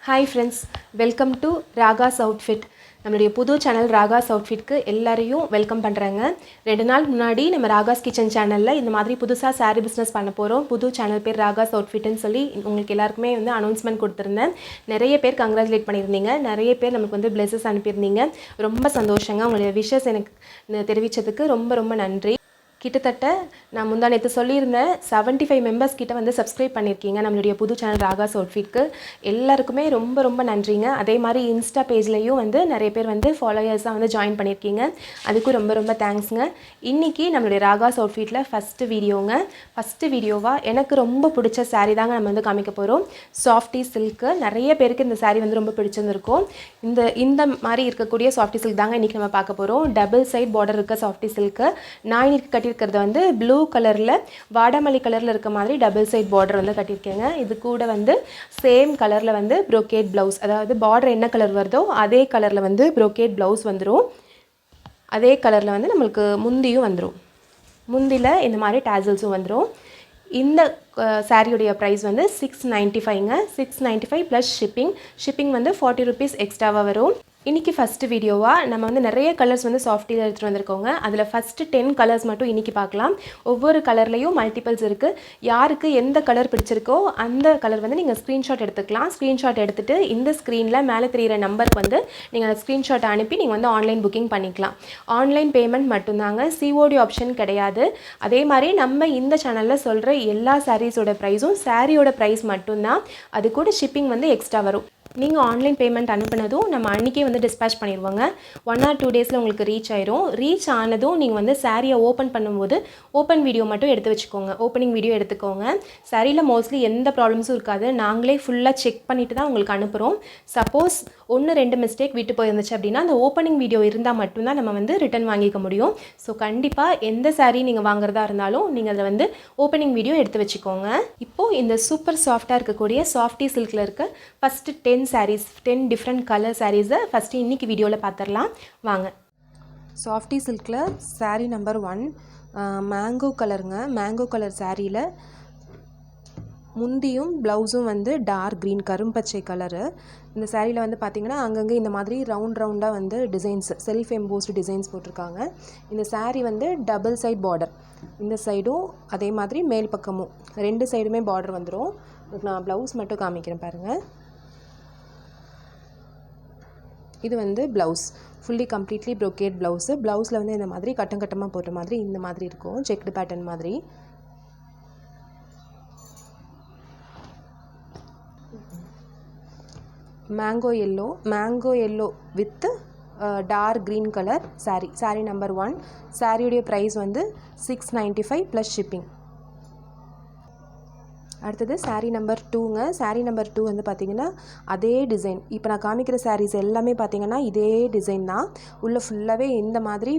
Hi friends, welcome to Raga's outfit. நம்மளுடைய புது channel Raga's அவுட்ஃபிட்க்கு எல்லாரையும் வெல்கம் பண்ணுறாங்க. 2 நாள் முன்னாடி நம்ம ராகாஸ் கிச்சன் சேனலில் இந்த மாதிரி புதுசாக சாரீ பிஸ்னஸ் பண்ண போகிறோம். புது சேனல் பேர் ராகாஸ் அவுட்ஃபிட்னு சொல்லி உங்களுக்கு எல்லாருக்குமே வந்து அனௌன்ஸ்மெண்ட் கொடுத்துருந்தேன். நிறைய பேர் கங்க்ராச்சுலேட் பண்ணியிருந்தீங்க, நிறைய பேர் நமக்கு வந்து பிளெஸஸ் அனுப்பியிருந்தீங்க. ரொம்ப சந்தோஷங்க. உங்களுடைய விஷஸ் எனக்கு தெரிவித்ததுக்கு ரொம்ப ரொம்ப நன்றி. கிட்டத்தட்ட நான் முந்தா நேற்று சொல்லியிருந்தேன் 75 மெம்பர்ஸ் கிட்ட வந்து சப்ஸ்கிரைப் பண்ணியிருக்கீங்க நம்மளுடைய புது சேனல் ராகாஸ் அவுட்ஃபிட்க்கு. எல்லாருக்குமே ரொம்ப ரொம்ப நன்றிங்க. அதே மாதிரி இன்ஸ்டா பேஜ்லேயும் வந்து நிறைய பேர் வந்து ஃபாலோயர்ஸாக வந்து ஜாயின் பண்ணியிருக்கீங்க, அதுக்கும் ரொம்ப ரொம்ப தேங்க்ஸுங்க. இன்றைக்கி நம்மளுடைய ராகாஸ் அவுட்ஃபிட்டில் ஃபஸ்ட்டு வீடியோவாக எனக்கு ரொம்ப பிடிச்ச சாரீ தாங்க நம்ம வந்து காமிக்க போகிறோம். Softy silk. நிறைய பேருக்கு இந்த சாரீ வந்து ரொம்ப பிடிச்சிருந்துருக்கும். இந்த மாதிரி இருக்கக்கூடிய சாஃப்டி சில்க் தாங்க இன்றைக்கி நம்ம பார்க்க போகிறோம். டபுள் சைட் பார்டர் இருக்க சாஃப்டி சில்க்கு. நான் இன்னைக்கு கட்டியிருக்கிறது வந்து ப்ளூ கலரில் வாடாமல்லி கலரில் இருக்க மாதிரி டபுள் சைட் பார்டர் வந்து கட்டியிருக்கேங்க. இது கூட வந்து சேம் கலரில் வந்து ப்ரோகேட் ப்ளவுஸ், அதாவது பார்டர் என்ன கலர் வருதோ அதே கலரில் வந்து ப்ரோகேட் ப்ளவுஸ் வந்துடும். அதே கலரில் வந்து நம்மளுக்கு முந்தியும் வந்துடும். முந்தியில் இந்த மாதிரி டேசல்ஸும் வந்துடும். இந்த சாரியுடைய ப்ரைஸ் வந்து 695ங்க. 695 ப்ளஸ் ஷிப்பிங் வந்து 40 ருபீஸ் எக்ஸ்ட்ராவாக வரும். இன்றைக்கி ஃபஸ்ட்டு வீடியோவாக நம்ம வந்து நிறைய கலர்ஸ் வந்து சாஃப்டியில் எடுத்துகிட்டு வந்திருக்கோங்க. அதில் ஃபஸ்ட்டு 10 கலர்ஸ் மட்டும் இன்றைக்கி பார்க்கலாம். ஒவ்வொரு கலர்லேயும் மல்டிபிள்ஸ் இருக்குது. யாருக்கு எந்த கலர் பிடிச்சிருக்கோ அந்த கலர் வந்து நீங்கள் ஸ்க்ரீன்ஷாட் எடுத்துக்கலாம். ஸ்க்ரீன்ஷாட் எடுத்துகிட்டு இந்த ஸ்க்ரீனில் மேலே தெரிகிற நம்பருக்கு வந்து நீங்கள் அந்த ஸ்க்ரீன்ஷாட் அனுப்பி நீங்கள் வந்து ஆன்லைன் புக்கிங் பண்ணிக்கலாம். ஆன்லைன் பேமெண்ட் மட்டும்தாங்க, சிஓடி ஆப்ஷன் கிடையாது. அதே மாதிரி நம்ம இந்த சேனலில் சொல்கிற எல்லா சாரீஸோட ப்ரைஸும் சாரியோட ப்ரைஸ் மட்டும்தான். அது கூட ஷிப்பிங் வந்து எக்ஸ்ட்ரா வரும். நீங்கள் ஆன்லைன் பேமெண்ட் அனுப்பினதும் நம்ம அன்றைக்கே வந்து டிஸ்பேச் பண்ணிடுவோங்க. 1 or 2 டேஸில் உங்களுக்கு ரீச் ஆயிரும். ரீச் ஆனதும் நீங்கள் வந்து சாரியை ஓப்பன் பண்ணும்போது ஓப்பன் வீடியோ மட்டும் எடுத்து வச்சுக்கோங்க. ஓப்பனிங் வீடியோ எடுத்துக்கோங்க. சாரியில் மோஸ்ட்லி எந்த ப்ராப்ளம்ஸும் இருக்காது. நாங்களே ஃபுல்லாக செக் பண்ணிவிட்டு தான் உங்களுக்கு அனுப்புகிறோம். சப்போஸ் 1-2 மிஸ்டேக் விட்டு போயிருந்துச்சு அப்படின்னா அந்த ஓப்பனிங் வீடியோ இருந்தால் மட்டும்தான் நம்ம வந்து ரிட்டன் வாங்கிக்க முடியும். ஸோ கண்டிப்பாக எந்த சாரீ நீங்கள் வாங்குறதா இருந்தாலும் நீங்கள் அதில் வந்து ஓப்பனிங் வீடியோ எடுத்து வச்சுக்கோங்க. இப்போது இந்த சூப்பர் சாஃப்டாக இருக்கக்கூடிய சாஃப்டி சில்கில் இருக்க ஃபஸ்ட்டு 10 sarees, 10 டிஃப்ரெண்ட் கலர் சாரீஸை ஃபஸ்ட்டு இன்றைக்கி வீடியோவில் பார்த்துடலாம் வாங்க. சாஃப்டி சில்கில் சாரீ நம்பர் 1 மேங்கோ கலருங்க. மேங்கோ கலர் சாரியில் முந்தியும் ப்ளவுஸும் வந்து டார்க் க்ரீன் கரும்பச்சை கலரு. இந்த சாரியில் வந்து பார்த்திங்கன்னா அங்கங்கே இந்த மாதிரி ரவுண்டாக வந்து டிசைன்ஸ், செல்ஃப் எம்போஸ்டு டிசைன்ஸ் போட்டிருக்காங்க. இந்த சாரீ வந்து டபுள் சைட் பார்டர், இந்த சைடும் அதே மாதிரி மேல் பக்கமும் 2 சைடுமே பார்டர் வந்துடும். நான் ப்ளவுஸ் மட்டும் காமிக்கிறேன் பாருங்கள். இது வந்து blouse, fully completely brocade blouse. ப்ளவுஸில் வந்து இந்த மாதிரி கட்டமாக போட்ட மாதிரி இந்த மாதிரி இருக்கும், செக்டு பேட்டர்ன் மாதிரி. Mango yellow with dark green colour sari number 1. சாரியுடைய ப்ரைஸ் வந்து 695 ப்ளஸ் ஷிப்பிங். அடுத்தது சாரீ நம்பர் 2ங்க. சாரீ நம்பர் 2 வந்து பார்த்திங்கன்னா அதே டிசைன். இப்போ நான் காமிக்கிற சாரீஸ் எல்லாமே பார்த்திங்கன்னா இதே டிசைன் தான். உள்ளே ஃபுல்லாகவே இந்த மாதிரி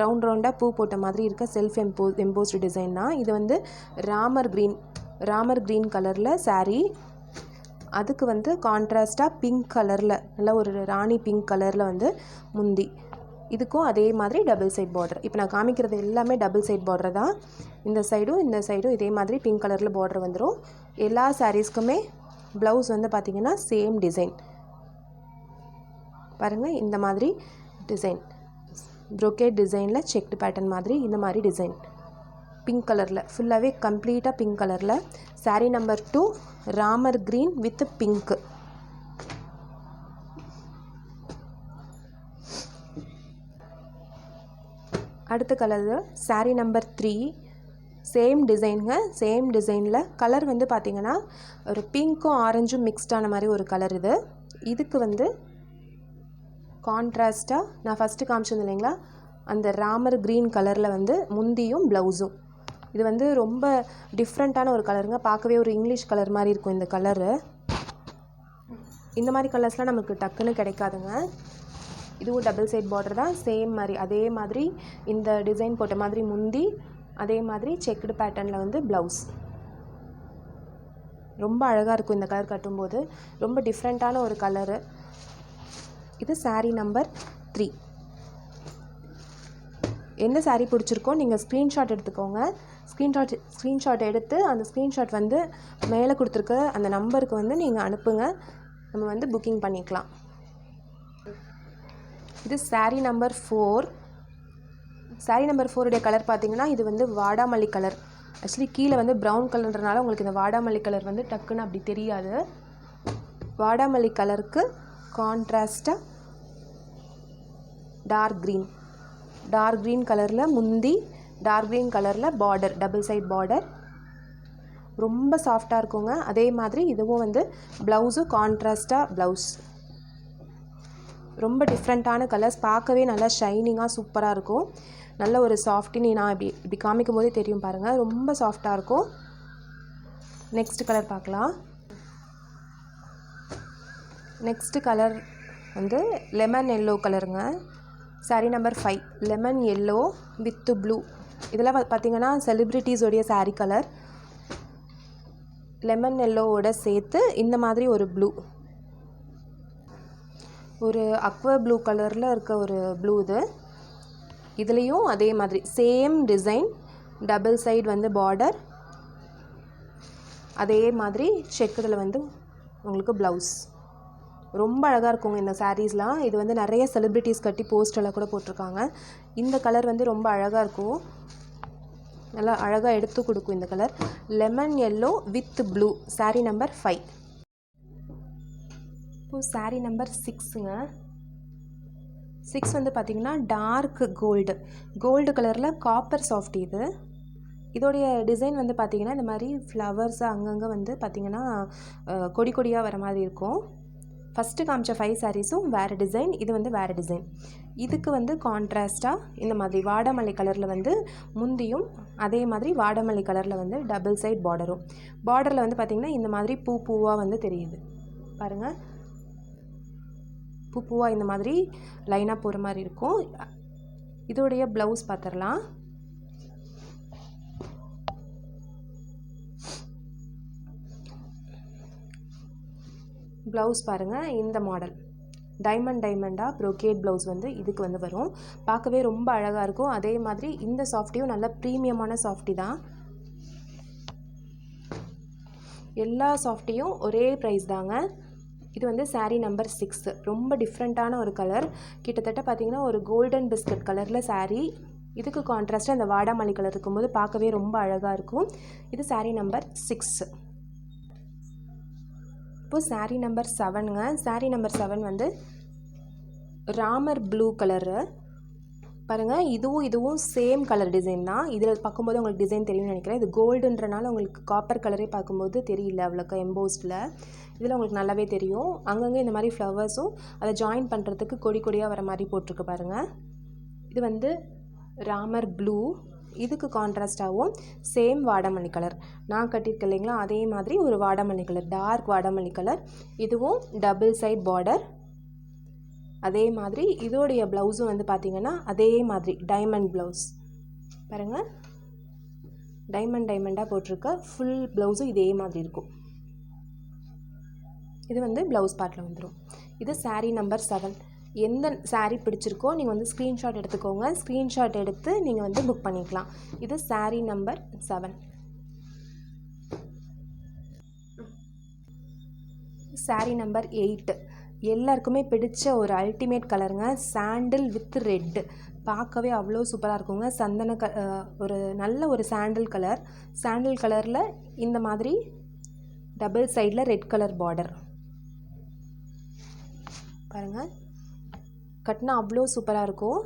ரவுண்டாக பூ போட்ட மாதிரி இருக்க செல்ஃப் எம்போஸ்டு டிசைன் தான். இது வந்து ராமர் க்ரீன் கலரில் சாரீ. அதுக்கு வந்து கான்ட்ராஸ்டாக பிங்க் கலரில், நல்ல ஒரு ராணி பிங்க் கலரில் வந்து முந்தி. இதுக்கும் அதே மாதிரி டபுள் சைட் பார்டர். இப்போ நான் காமிக்கிறது எல்லாமே டபுள் சைட் பார்டர் தான். இந்த சைடும் இதே மாதிரி பிங்க் கலரில் பார்டர் வந்துடும். எல்லா சாரீஸ்க்குமே ப்ளவுஸ் வந்து பார்த்திங்கன்னா சேம் டிசைன் பாருங்கள். இந்த மாதிரி டிசைன் ப்ரோகேட் டிசைனில் செக்டு பேட்டர்ன் மாதிரி இந்த மாதிரி டிசைன் பிங்க் கலரில், ஃபுல்லாகவே கம்ப்ளீட்டாக பிங்க் கலரில். Sari number 2 Ramar green with pink. அடுத்த கலர் சாரீ நம்பர் 3. சேம் டிசைனுங்க. சேம் டிசைனில் கலர் வந்து பார்த்திங்கன்னா ஒரு பிங்க்கும் ஆரஞ்சும் மிக்ஸ்டான மாதிரி ஒரு கலர் இது. இதுக்கு வந்து கான்ட்ராஸ்டாக நான் ஃபஸ்ட்டு காமிச்சிருந்தேன் இல்லைங்களா, அந்த ராமர் க்ரீன் கலரில் வந்து முந்தியும் ப்ளவுஸும். இது வந்து ரொம்ப டிஃப்ரெண்ட்டான ஒரு கலருங்க. பார்க்கவே ஒரு இங்கிலீஷ் கலர் மாதிரி இருக்கும் இந்த கலரு. இந்த மாதிரி கலர்ஸ்லாம் நமக்கு டக்குன்னு கிடைக்காதுங்க. இதுவும் டபுள் சைட் பார்டர் தான். சேம் மாதிரி அதே மாதிரி இந்த டிசைன் போட்ட மாதிரி முந்தி, அதே மாதிரி செக்குடு பேட்டர்னில் வந்து ப்ளவுஸ். ரொம்ப அழகாக இருக்கும் இந்த கலர் கட்டும்போது. ரொம்ப டிஃப்ரெண்ட்டான ஒரு கலரு. இது சாரீ நம்பர் 3. எந்த சாரீ பிடிச்சிருக்கோ நீங்கள் ஸ்க்ரீன்ஷாட் எடுத்துக்கோங்க. ஸ்க்ரீன்ஷாட் எடுத்து அந்த ஸ்க்ரீன்ஷாட் வந்து மேலே கொடுத்துருக்க அந்த நம்பருக்கு வந்து நீங்கள் அனுப்புங்க. நம்ம வந்து புக்கிங் பண்ணிக்கலாம். இது saree நம்பர் 4. saree நம்பர் 4 உடைய கலர் பார்த்தீங்கன்னா இது வந்து வாடாமல்லி கலர். ஆக்சுவலி கீழே வந்து ப்ரௌன் கலர்ன்றனால உங்களுக்கு இந்த வாடாமல்லி கலர் வந்து டக்குன்னு அப்படி தெரியாது. வாடாமல்லி கலருக்கு கான்ட்ராஸ்டாக டார்க் க்ரீன் கலரில் முந்தி, டார்க் க்ரீன் கலரில் பார்டர், டபுள் சைட் பார்டர், ரொம்ப சாஃப்டாக இருக்குங்க. அதே மாதிரி இதுவும் வந்து ப்ளவுஸும் கான்ட்ராஸ்டாக ப்ளவுஸ். ரொம்ப டிஃப்ரெண்ட்டான கலர்ஸ், பார்க்கவே நல்லா ஷைனிங்காக சூப்பராக இருக்கும். நல்ல ஒரு சாஃப்டினி, நான் இப்படி காமிக்கும் போதே தெரியும் பாருங்கள், ரொம்ப சாஃப்டாக இருக்கும். நெக்ஸ்ட் கலர் பார்க்கலாம். நெக்ஸ்ட் கலர் வந்து லெமன் எல்லோ கலருங்க. saree number 5 lemon yellow with blue. இதெல்லாம் பார்த்தீங்கன்னா செலிப்ரிட்டிஸோடைய saree கலர். லெமன் எல்லோவோட சேர்த்து இந்த மாதிரி ஒரு ப்ளூ, ஒரு அக்வா ப்ளூ கலரில் இருக்க ஒரு ப்ளூ. இதுலேயும் அதே மாதிரி சேம் டிசைன், டபுள் சைடு வந்து பார்டர், அதே மாதிரி செக்குடில் வந்து உங்களுக்கு ப்ளவுஸ். ரொம்ப அழகாக இருக்குங்க இந்த சாரீஸ்லாம். இது வந்து நிறைய செலிப்ரிட்டிஸ் கட்டி போஸ்டெல்லாம் கூட போட்டிருக்காங்க. இந்த கலர் வந்து ரொம்ப அழகாக இருக்கும், நல்லா அழகாக எடுத்து கொடுக்கும் இந்த colour. Lemon yellow with blue, saree number 5. இப்போது saree நம்பர் 6ங்க. 6 வந்து பார்த்திங்கன்னா டார்க் கோல்டு கலரில் காப்பர் சாஃப்ட். இதோடைய டிசைன் வந்து பார்த்திங்கன்னா இந்த மாதிரி ஃப்ளவர்ஸ் அங்கங்கே வந்து பார்த்திங்கன்னா கொடியாக வர மாதிரி இருக்கும். ஃபஸ்ட்டு காமிச்ச 5 சாரீஸும் வேறு டிசைன், இது வந்து வேறு டிசைன். இதுக்கு வந்து கான்ட்ராஸ்ட்டாக இந்த மாதிரி வாடாமல்லி கலரில் வந்து முந்தியும், அதே மாதிரி வாடாமல்லி கலரில் வந்து டபுள் சைட் பார்டரும். பார்டரில் வந்து பார்த்திங்கன்னா இந்த மாதிரி பூவாக வந்து தெரியுது பாருங்கள். பூவாக இந்த மாதிரி லைனாக போகிற மாதிரி இருக்கும். இதோடைய ப்ளவுஸ் பார்த்துடலாம். ப்ளவுஸ் பாருங்கள், இந்த மாடல் டைமண்டாக ப்ரோகேட் ப்ளவுஸ் வந்து இதுக்கு வந்து வரும். பார்க்கவே ரொம்ப அழகாக இருக்கும். அதே மாதிரி இந்த சாஃப்டியும் நல்ல ப்ரீமியமான சாஃப்டி தான். எல்லா சாஃப்டியும் ஒரே ப்ரைஸ் தாங்க. இது வந்து saree நம்பர் 6. ரொம்ப டிஃப்ரெண்ட்டான ஒரு கலர், கிட்டத்தட்ட பார்த்திங்கன்னா ஒரு கோல்டன் பிஸ்கட் கலரில் saree. இதுக்கு கான்ட்ராஸ்ட்டாக இந்த வாடாமல்லி கலர் இருக்கும்போது பார்க்கவே ரொம்ப அழகாக இருக்கும். இது saree நம்பர் 6. இப்போது saree நம்பர் 7ங்க. saree நம்பர் 7 வந்து ராமர் ப்ளூ கலரு பாருங்கள். இதுவும் சேம் கலர் டிசைன் தான். இதில் பார்க்கும்போது உங்களுக்கு டிசைன் தெரியும்னு நினைக்கிறேன். இது கோல்டுன்றனால உங்களுக்கு காப்பர் கலரே பார்க்கும்போது தெரியல அவ்வளோக்கா எம்போஸ்டில். இதில் உங்களுக்கு நல்லாவே தெரியும். அங்கங்கே இந்த மாதிரி ஃப்ளவர்ஸும் அதை ஜாயின் பண்ணுறதுக்கு கொடியாக வர மாதிரி போட்டிருக்கு பாருங்கள். இது வந்து ராமர் ப்ளூ. இதுக்கு கான்ட்ராஸ்டாகவும் சேம் வாடாமல்லி கலர் நான் கட்டியிருக்கேன் இல்லைங்களா, அதே மாதிரி ஒரு வாடாமல்லி கலர், டார்க் வாடாமல்லி கலர். இதுவும் டபுள் சைட் பார்டர். அதே மாதிரி இதோடைய ப்ளவுஸும் வந்து பார்த்திங்கன்னா அதே மாதிரி டைமண்ட் ப்ளவுஸ் பாருங்கள். டைமண்டாக போட்டிருக்க ஃபுல் ப்ளவுஸும் இதே மாதிரி இருக்கும். இது வந்து ப்ளவுஸ் பார்ட்டில் வந்துடும். இது saree நம்பர் 7. எந்த saree பிடிச்சிருக்கோ நீங்கள் வந்து ஸ்க்ரீன்ஷாட் எடுத்துக்கோங்க. ஸ்க்ரீன்ஷாட் எடுத்து நீங்கள் வந்து புக் பண்ணிக்கலாம். இது saree நம்பர் 7. saree நம்பர் 8 எல்லாருக்குமே பிடிச்ச ஒரு அல்டிமேட் கலருங்க. சாண்டில் வித் ரெட், பார்க்கவே அவ்வளோ சூப்பராக இருக்குங்க. ஒரு நல்ல ஒரு சாண்டில் கலரில் இந்த மாதிரி டபுள் சைடில் ரெட் கலர் பார்டர் பாருங்கள். கட்டினா அவ்வளோ சூப்பராக இருக்கும்.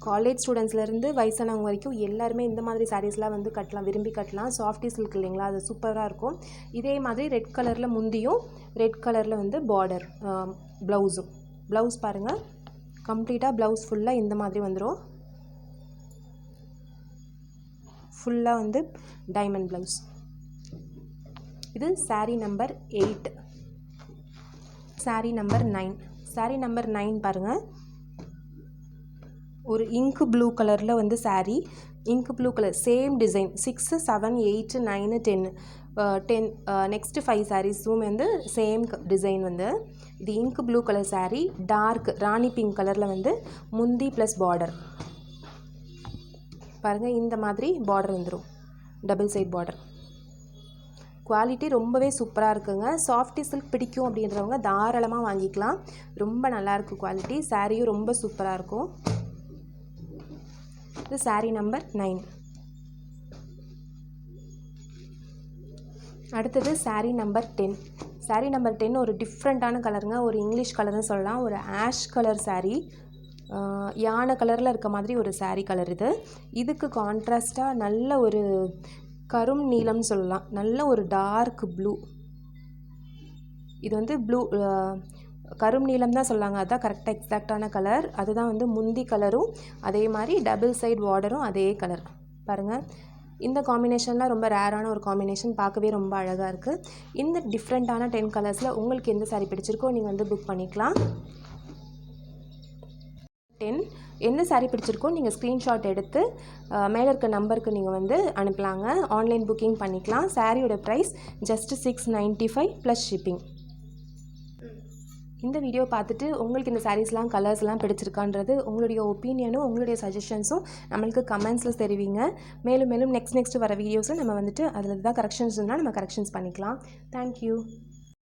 காலேஜ் ஸ்டூடெண்ட்ஸ்லேருந்து வயசானவங்க வரைக்கும் எல்லாருமே இந்த மாதிரி சாரீஸ்லாம் வந்து கட்டலாம், விரும்பி கட்டலாம். சாஃப்டி சில்க் இல்லைங்களா, அது சூப்பராக இருக்கும். இதே மாதிரி ரெட் கலரில் முந்தியும், ரெட் கலரில் வந்து பார்டர் ப்ளவுஸ் பாருங்கள். கம்ப்ளீட்டாக ப்ளவுஸ் ஃபுல்லாக இந்த மாதிரி வந்துடும். ஃபுல்லாக வந்து டைமண்ட் ப்ளவுஸ். இது saree number 8. saree number 9. saree number 9 பாருங்கள். ஒரு இங்கு ப்ளூ கலரில் வந்து saree, இங்கு blue colour same design. 6, 7, 8, 9, 10 next 5 சாரீஸும் வந்து சேம் டிசைன். வந்து இது இங்கு ப்ளூ கலர் saree, டார்க் ராணி பிங்க் கலரில் வந்து முந்தி ப்ளஸ் பார்டர் பாருங்கள். இந்த மாதிரி பார்டர் வந்துடும், டபுள் சைட் பார்டர். குவாலிட்டி ரொம்பவே சூப்பராக இருக்குங்க. சாஃப்டி சில்க் பிடிக்கும் அப்படின்றவங்க தாராளமாக வாங்கிக்கலாம். ரொம்ப நல்லாயிருக்கு குவாலிட்டி. சாரியும் ரொம்ப சூப்பராக இருக்கும். இது சாரீ நம்பர் 9. அடுத்தது சாரீ நம்பர் 10. சாரீ நம்பர் 10 ஒரு டிஃப்ரெண்ட்டான கலருங்க. ஒரு இங்கிலீஷ் கலர்னு சொல்லலாம். ஒரு ஆஷ் கலர் சாரீ, யானை கலரில் இருக்க மாதிரி ஒரு சாரீ கலர் இது. இதுக்கு கான்ட்ராஸ்ட்டாக நல்ல ஒரு கரும் நீலம்னு சொல்லலாம். நல்ல ஒரு டார்க் ப்ளூ. இது வந்து ப்ளூ கரும் நீலம் தான் சொல்லாங்க. அதுதான் கரெக்டாக எக்ஸாக்டான கலர். அதுதான் வந்து முந்தி கலரும், அதே மாதிரி டபுள் சைட் பார்டரும் அதே கலர். பாருங்கள், இந்த காம்பினேஷன்லாம் ரொம்ப ரேரான ஒரு காம்பினேஷன். பார்க்கவே ரொம்ப அழகாக இருக்குது. இந்த டிஃப்ரெண்ட்டான 10 கலர்ஸில் உங்களுக்கு எந்த சாரீ பிடிச்சிருக்கோ நீங்கள் வந்து புக் பண்ணிக்கலாம். 10 எந்த சாரீ பிடிச்சிருக்கோ நீங்கள் ஸ்க்ரீன்ஷாட் எடுத்து மேலே இருக்க நம்பருக்கு நீங்கள் வந்து அனுப்பலாங்க. ஆன்லைன் புக்கிங் பண்ணிக்கலாம். சாரியோட ப்ரைஸ் ஜஸ்ட் 695 ப்ளஸ் ஷிப்பிங். இந்த வீடியோ பார்த்துட்டு உங்களுக்கு இந்த சாரீஸ்லாம் கலர்ஸ்லாம் பிடிச்சிருக்கான்றது உங்களுடைய ஒப்பீனியனும் உங்களுடைய சஜஷன்ஸும் நம்மளுக்கு கமெண்ட்ஸில் தெரிவிங்க. மேலும் நெக்ஸ்ட் வர வீடியோஸில் நம்ம வந்துட்டு அதில் தான் கரெக்ஷன்ஸ் இருந்தால் நம்ம கரெக்ஷன்ஸ் பண்ணிக்கலாம். தேங்க்யூ.